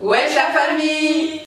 Wesh la famille!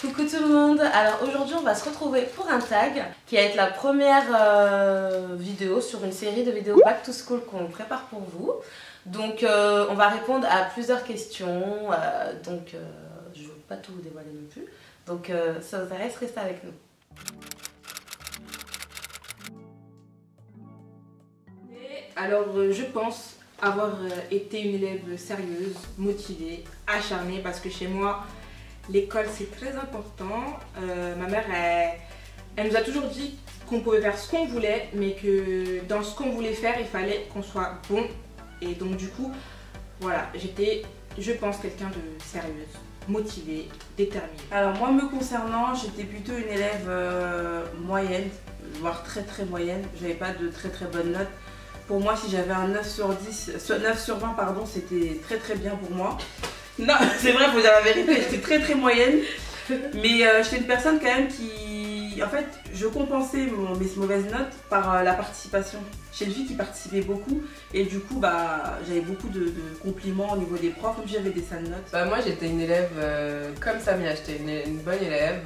Coucou tout le monde, alors aujourd'hui on va se retrouver pour un tag qui va être la première vidéo sur une série de vidéos back to school qu'on prépare pour vous. Donc on va répondre à plusieurs questions, je ne veux pas tout vous dévoiler non plus, donc ça vous intéresse, restez avec nous. Alors je pense avoir été une élève sérieuse, motivée, acharnée parce que chez moi l'école c'est très important. Ma mère elle nous a toujours dit qu'on pouvait faire ce qu'on voulait mais que dans ce qu'on voulait faire il fallait qu'on soit bon. Et donc du coup voilà, j'étais je pense quelqu'un de sérieuse, motivée, déterminée. Alors moi me concernant, j'étais plutôt une élève moyenne, voire très moyenne. J'avais pas de très bonnes notes. Pour moi, si j'avais un 9 sur 10, 9 sur 20 pardon, c'était très bien pour moi. Non, c'est vrai, faut dire la vérité, j'étais très moyenne. Mais j'étais une personne quand même qui, en fait, je compensais mes mauvaises notes par la participation. J'étais une fille qui participait beaucoup et du coup, bah, j'avais beaucoup de compliments au niveau des profs, même si j'avais des sales notes. Bah moi j'étais une élève comme Samia, j'étais une bonne élève.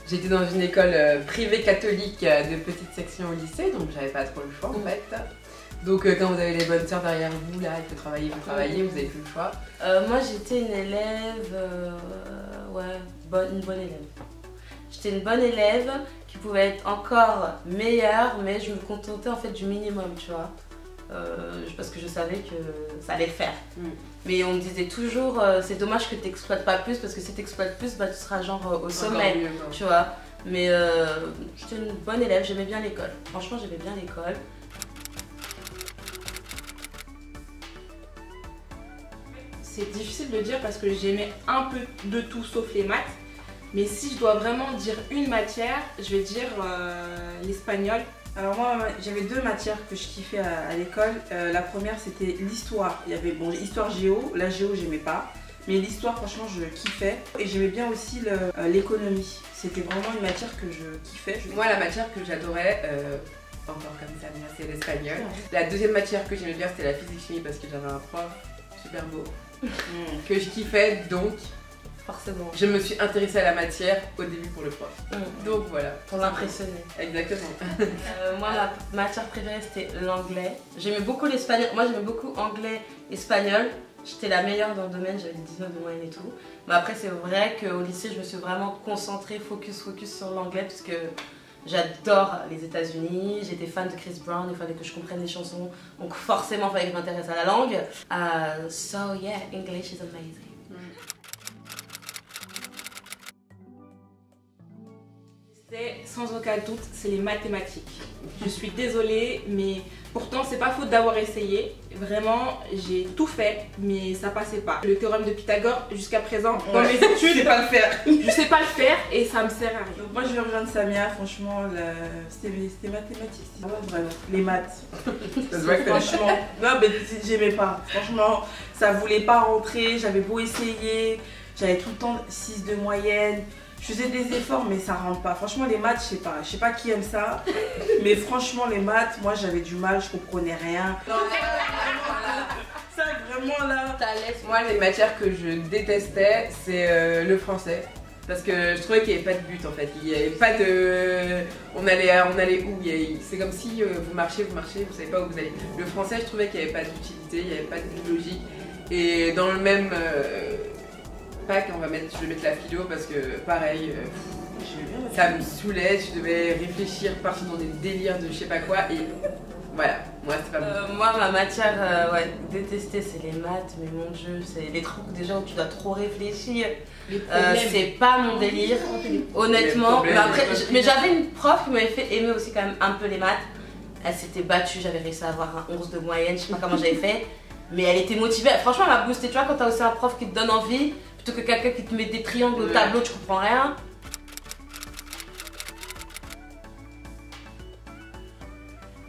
J'étais dans une école privée catholique de petite section au lycée, donc j'avais pas trop le choix en fait. Donc quand vous avez les bonnes sœurs derrière vous, là, il faut travailler, vous avez plus le choix. Moi j'étais une élève, une bonne élève. J'étais une bonne élève qui pouvait être encore meilleure, mais je me contentais en fait du minimum, tu vois. Parce que je savais que ça allait le faire. Mais on me disait toujours, c'est dommage que tu n'exploites pas plus, parce que si tu exploites plus, bah, tu seras genre au sommet, mieux, tu vois. Mais j'étais une bonne élève, j'aimais bien l'école. Franchement, j'aimais bien l'école. C'est difficile de dire parce que j'aimais un peu de tout sauf les maths. Mais si je dois vraiment dire une matière, je vais dire l'espagnol. Alors moi j'avais deux matières que je kiffais à l'école. La première c'était l'histoire. Il y avait histoire géo, la géo j'aimais pas. Mais l'histoire franchement je kiffais. Et j'aimais bien aussi l'économie. C'était vraiment une matière que je kiffais. Moi la matière que j'adorais, encore comme ça, c'est l'espagnol. La deuxième matière que j'aimais bien c'était la physique-chimie parce que j'avais un prof super beau que je kiffais, donc forcément je me suis intéressée à la matière au début pour le prof. Donc voilà. Pour l'impressionner. Exactement. Moi ma matière préférée c'était l'anglais. J'aimais beaucoup l'espagnol. Moi j'aimais beaucoup anglais, espagnol. J'étais la meilleure dans le domaine, j'avais 19 de moyenne et tout. Mais après c'est vrai qu'au lycée je me suis vraiment concentrée, focus sur l'anglais parce que j'adore les États-Unis, j'étais fan de Chris Brown, il fallait que je comprenne les chansons, donc forcément il fallait que je m'intéresse à la langue. So yeah, English is amazing. Sans aucun doute, c'est les mathématiques. Je suis désolée, mais pourtant c'est pas faute d'avoir essayé. Vraiment, j'ai tout fait, mais ça passait pas. Le théorème de Pythagore, jusqu'à présent, dans mes études, je sais pas le faire. Je sais pas le faire et ça me sert à rien. Donc moi je vais rejoindre Samia, franchement, c'était mathématiques. Ah ouais, vraiment. Les maths. Franchement, non mais j'aimais pas. Franchement, ça voulait pas rentrer, j'avais beau essayer, j'avais tout le temps 6 de moyenne. Je faisais des efforts mais ça rentre pas. Franchement les maths, je sais pas qui aime ça. Mais franchement les maths, moi j'avais du mal, je comprenais rien. Non, ça vraiment là. Moi les matières que je détestais, c'est le français. Parce que je trouvais qu'il n'y avait pas de but en fait. Il n'y avait pas de... On allait où? C'est comme si vous marchez, vous savez pas où vous allez. Le français, je trouvais qu'il n'y avait pas d'utilité, il n'y avait pas de logique. Et dans le même... pack, je vais mettre la philo parce que pareil, ça me saoulait, je devais réfléchir, partir dans des délires de je sais pas quoi et voilà, moi c'est pas bon. Moi ma matière détestée c'est les maths, mais mon dieu, c'est les trucs déjà où tu dois trop réfléchir. C'est pas mon délire, honnêtement. Mais j'avais une prof qui m'avait fait aimer aussi quand même un peu les maths. Elle s'était battue, j'avais réussi à avoir un 11 de moyenne, je sais pas comment j'avais fait. Mais elle était motivée, franchement elle m'a boosté, tu vois quand t'as aussi un prof qui te donne envie, plutôt que quelqu'un qui te met des triangles au tableau, tu comprends rien.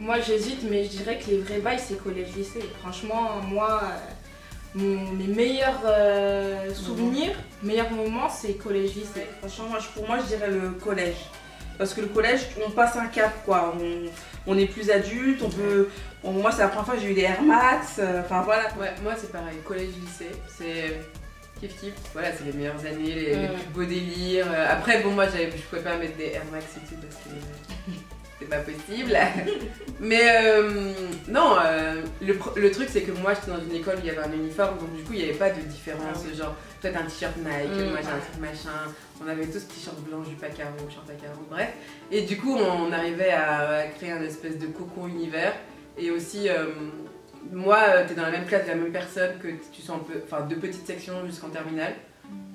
Moi j'hésite mais je dirais que les vrais bails c'est collège-lycée. Franchement moi, mes meilleurs souvenirs, meilleurs moments c'est collège-lycée. Franchement pour moi je dirais le collège. Parce que le collège, on passe un cap quoi. On est plus adulte, moi c'est la première fois que j'ai eu des Air Max, enfin voilà. Ouais, moi c'est pareil, collège, lycée, c'est kiff kiff. Voilà, c'est les meilleures années, les plus beaux délires. Après, bon, moi je pouvais pas mettre des Air Max et tout parce que c'est pas possible. Mais non, le truc c'est que moi j'étais dans une école où il y avait un uniforme, donc du coup il n'y avait pas de différence. Genre, peut-être un t-shirt Nike, moi j'ai un truc machin. On avait tous t-shirt blanc, jupe à carreaux, short à carreaux, bref. Et du coup on arrivait à créer un espèce de cocon univers. Et aussi, moi, t'es dans la même classe de la même personne que tu sois un peu, enfin, deux petites sections jusqu'en terminale,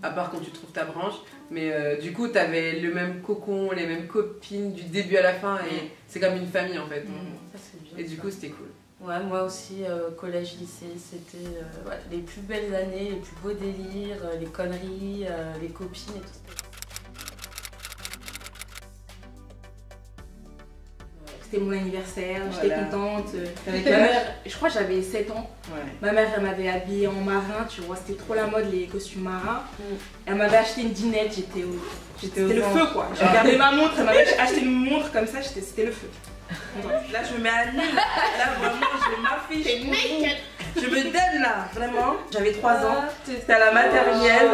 à part quand tu trouves ta branche. Mais du coup, t'avais le même cocon, les mêmes copines du début à la fin, et c'est comme une famille en fait. Ça, c'est bien, et du coup, c'était cool. Ouais, moi aussi, collège, lycée, c'était les plus belles années, les plus beaux délires, les conneries, les copines et tout. C'était mon anniversaire, j'étais Voilà. contente. Avec Ma quel âge? mère, je crois que j'avais 7 ans. Ouais. Ma mère, elle m'avait habillée en marin, tu vois, c'était trop la mode les costumes marins. Elle m'avait acheté une dinette, c'était le feu quoi. J'ai regardé ma montre, elle m'avait acheté une montre comme ça, c'était le feu. Là je me mets à nu, là vraiment je m'affiche. Je me donne là, vraiment. J'avais 3 ans, c'était à la maternelle.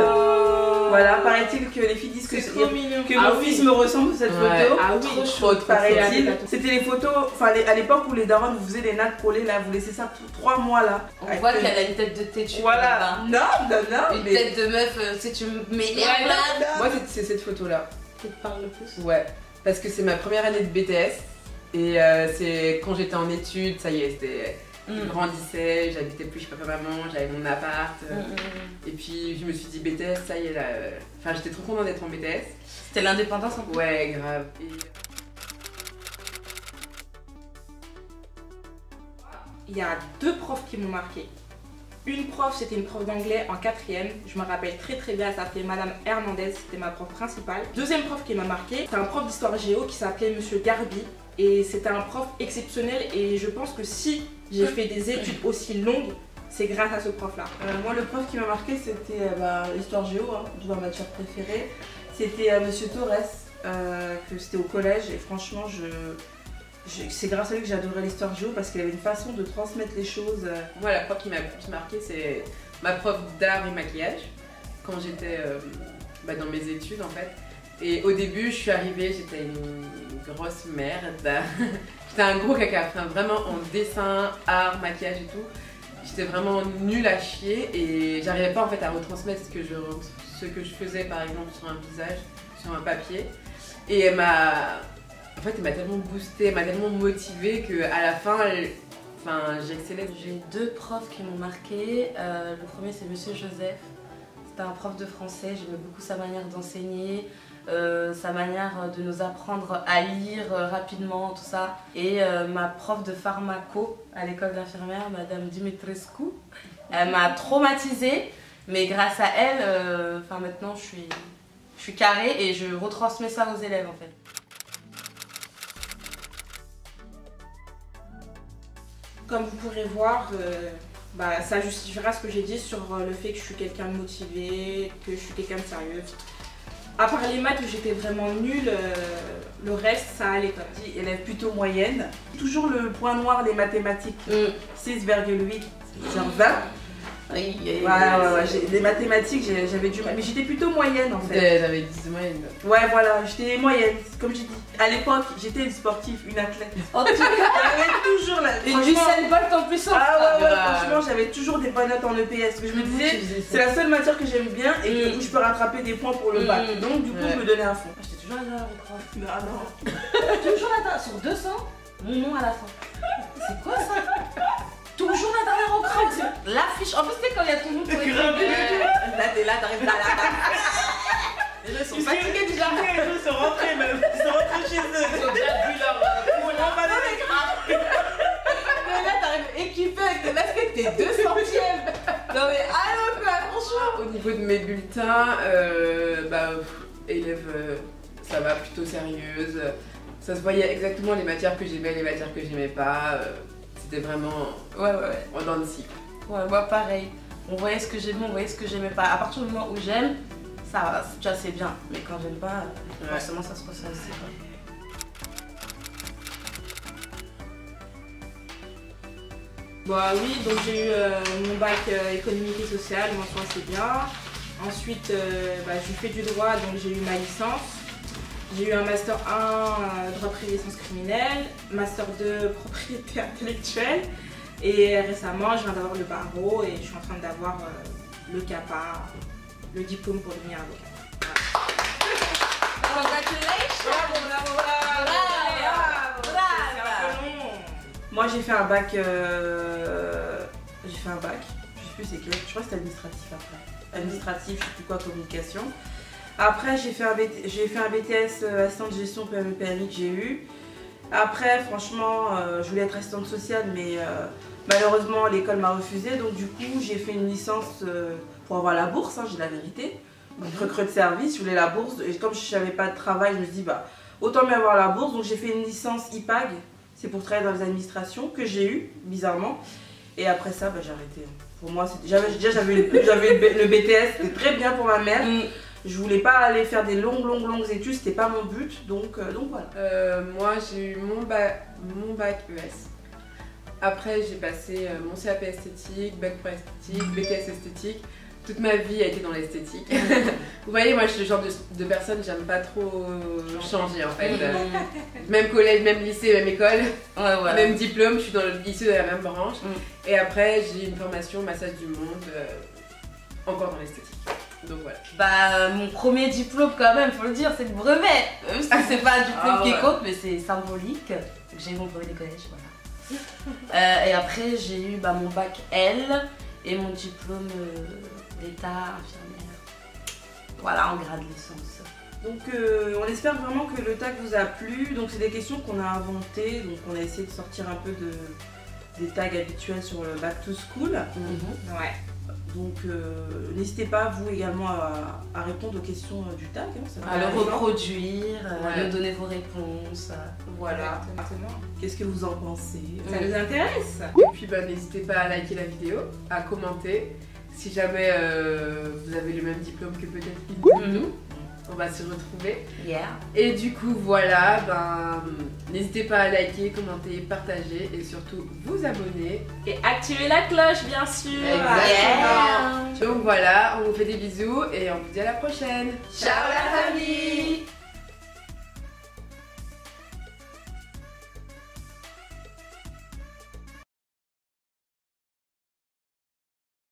Voilà, paraît-il que les filles disent que, C'est trop mignon. que mon fils me ressemble sur cette photo. Ah oui, trop Paraît-il. C'était les photos, enfin à l'époque où les darons vous faisaient les nattes collées là, vous laissez ça pour 3 mois là. On voit qu'elle a une tête de têtu. Voilà. Non, Une mais... tête de meuf, si tu m'énerves Ouais, là. Moi, c'est cette photo-là. Qui te parle le plus. Ouais, parce que c'est ma première année de BTS. Et c'est quand j'étais en études, ça y est, je grandissais, j'habitais plus chez papa-maman, j'avais mon appart. Et puis je me suis dit BTS, ça y est là. Enfin, j'étais trop contente d'être en BTS. C'était l'indépendance en plus. Ouais, grave. Il y a 2 profs qui m'ont marqué. Une prof, c'était une prof d'anglais en 4e. Je me rappelle très bien, elle s'appelait Madame Hernandez, c'était ma prof principale. Deuxième prof qui m'a marqué, c'est un prof d'histoire géo qui s'appelait Monsieur Garbi. Et c'était un prof exceptionnel et je pense que si j'ai fait des études aussi longues, c'est grâce à ce prof-là. Moi le prof qui m'a marqué c'était l'histoire géo, hein, ma matière préférée. C'était Monsieur Torres, que c'était au collège et franchement c'est grâce à lui que j'adorais l'histoire géo parce qu'il avait une façon de transmettre les choses. Moi, la prof qui m'a le plus marqué, c'est ma prof d'art et maquillage, quand j'étais dans mes études en fait. Et au début, je suis arrivée, j'étais une grosse merde. J'étais un gros caca, enfin, vraiment en dessin, art, maquillage et tout. J'étais vraiment nulle à chier et j'arrivais pas en fait à retransmettre ce que je faisais par exemple sur un visage, sur un papier. Et elle m'a tellement boostée, elle m'a tellement motivée qu'à la fin, j'excellais. J'ai 2 profs qui m'ont marqué. Le premier c'est Monsieur Joseph. C'était un prof de français, j'aimais beaucoup sa manière d'enseigner. Sa manière de nous apprendre à lire rapidement, tout ça. Et ma prof de pharmaco à l'école d'infirmière, Madame Dimitrescu, elle m'a traumatisée, mais grâce à elle, maintenant je suis carrée et je retransmets ça aux élèves en fait. Comme vous pourrez voir, ça justifiera ce que j'ai dit sur le fait que je suis quelqu'un de motivé, que je suis quelqu'un de sérieux. À part les maths où j'étais vraiment nulle, le reste ça allait quoi. Élève plutôt moyenne. Toujours le point noir des mathématiques. 6,8 sur 20. Ouais, les mathématiques j'avais du mal. Mais j'étais plutôt moyenne en fait. J'avais 10 de moyenne. Ouais voilà, j'étais moyenne, comme j'ai dit. À l'époque, j'étais une sportive, une athlète. En tout cas, J'avais toujours la... une Usain Bolt en plus. Ah ouais, franchement j'avais toujours des bonnes notes en EPS. Parce que je me disais, c'est la seule matière que j'aime bien et où je peux rattraper des points pour le bac. Donc du coup je me donnais à fond. J'étais toujours à la prof. Ah non. Toujours la sur 200, mon nom à la fin. C'est quoi ça? Toujours la dernière au crâne. L'affiche. En plus, c'est quand il y a ton nom pour les là, t'es là, t'arrives là. Les gens sont fatigués déjà. Les gens sont rentrés même. Ils sont rentrés chez eux. Ils ont déjà vu leur. Mais là, t'arrives équipé avec tes baskets, t'es 200ème. Non mais allô quoi, franchement. Au niveau de mes bulletins, élève, ça va, plutôt sérieuse. Ça se voyait exactement les matières que j'aimais, les matières que j'aimais pas. C'était vraiment en dents de scie. Ouais, moi pareil. On voyait ce que j'aimais, on voyait ce que j'aimais pas. À partir du moment où j'aime, ça va, déjà c'est bien. Mais quand j'aime pas, forcément ça se ressent aussi. Bah oui, donc j'ai eu mon bac économique et social, mention assez bien. Ensuite, j'ai fait du droit, donc j'ai eu ma licence. J'ai eu un master 1 droit privé et sciences criminelles, master 2 propriété intellectuelle. Et récemment, je viens d'avoir le barreau et je suis en train d'avoir le CAPA, le diplôme pour devenir avocat. Congratulations! Moi j'ai fait un bac, je sais plus c'est quel, je crois que c'était administratif après. Administratif, je sais plus quoi, communication. Après j'ai fait un BTS assistante de gestion PME PMI que j'ai eu. Après franchement je voulais être assistante sociale mais malheureusement l'école m'a refusé, donc du coup j'ai fait une licence pour avoir la bourse, hein, j'ai la vérité. Donc recrue de service, je voulais la bourse et comme je n'avais pas de travail je me suis dit bah autant mieux avoir la bourse, donc j'ai fait une licence IPAG. C'est pour travailler dans les administrations que j'ai eu, bizarrement. Et après ça, j'ai arrêté. Pour moi, j'avais le BTS, c'était très bien pour ma mère. Je voulais pas aller faire des longues études, c'était pas mon but. Donc voilà. Moi, j'ai eu mon bac ES. Après, j'ai passé mon CAP esthétique, bac pro esthétique, BTS esthétique. Toute ma vie a été dans l'esthétique. Vous voyez, moi je suis le genre de personne, j'aime pas trop changer en fait. Même collège, même lycée, même école, même diplôme, je suis dans le lycée de la même branche. Et après, j'ai une formation massage du monde, encore dans l'esthétique. Donc voilà. Bah, mon premier diplôme, quand même, faut le dire, c'est le brevet. Même si c'est pas un diplôme qui compte, mais c'est symbolique. Donc j'ai eu mon brevet des collèges, voilà. Et après, j'ai eu mon bac L et mon diplôme d'état, infirmière. Voilà, en grade licence. Donc on espère vraiment que le tag vous a plu. Donc c'est des questions qu'on a inventées. Donc on a essayé de sortir un peu des tags habituels sur le back to school. Ouais. Donc n'hésitez pas vous également à répondre aux questions du tag. À le reproduire, à nous donner vos réponses. Voilà. Exactement. Qu'est-ce que vous en pensez? Ça nous intéresse. Et puis n'hésitez pas à liker la vidéo, à commenter. Si jamais vous avez le même diplôme que peut-être nous, on va se retrouver. Et du coup voilà, n'hésitez pas à liker, commenter, partager et surtout vous abonner. Et activer la cloche bien sûr. Exactement. Donc voilà, on vous fait des bisous et on vous dit à la prochaine. Ciao la famille.